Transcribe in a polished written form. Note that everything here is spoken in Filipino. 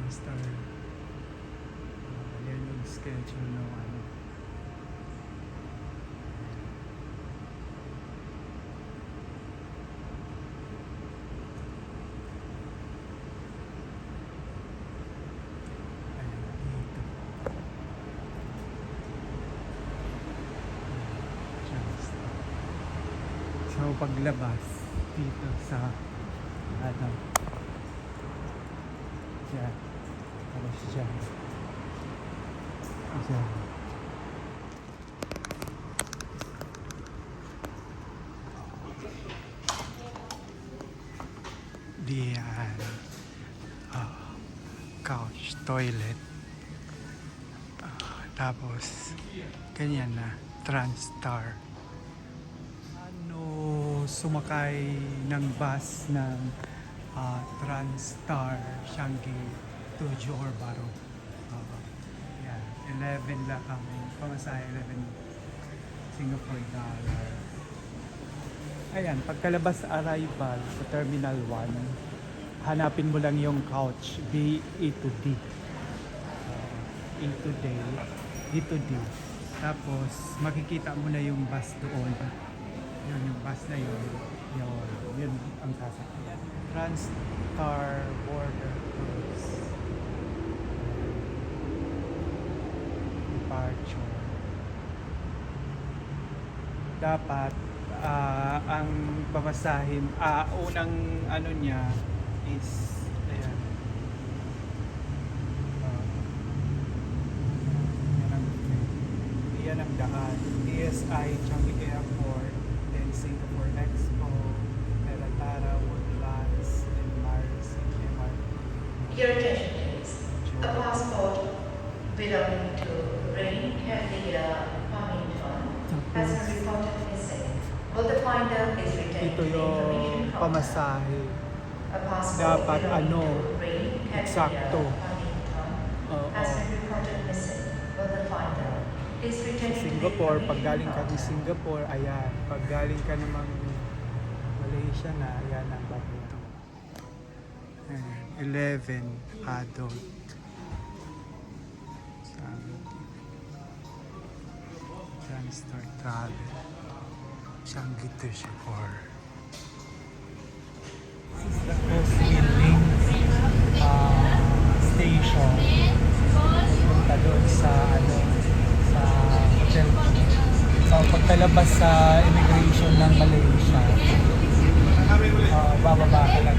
Transtar. Yan yung schedule ng ano. So paglabas dito sa ano dyan tapos dyan diyan couch, toilet, tapos ganyan na Transtar. Sumakay ng bus ng Transtar Changi to Johor Bahru. Yan, 11 lang ang pamasahe, 11 Singapore dollar. Ayan, pagkalabas arrival sa Terminal 1, hanapin mo lang yung couch B, E to D. E to D, D to D. Tapos makikita mo na yung bus doon. Yun yung bus na yun ang sasakyan. Transtar Border Cruise departure. Dapat ang pamasahin unang ano niya is ayan. Yan ang daan. ESI Changi Airport, Singapore Expo, Teratara, Woodlands, and Mars, and MRT. Your attention please. A passport belonging to Rain Cavalier Farmington has been reported missing. Will the finder please retain Ito the information yung from pamasahe. A passport Dapat belonging ano, to Rain eksakto. Cavalier Farmington has been reported missing. Will the finder please retain the Singapore, pag information galing ka from ng Singapore, ayan. Pag galing ka namang Malaysia na, ayan ang babuto. 11 adult. Transtar Travel. Changi to Johor. This is the Oswilling station. Punta doon sa sa hotel. So pagkalabas sa immigration ng Malaysia, bababa ka lang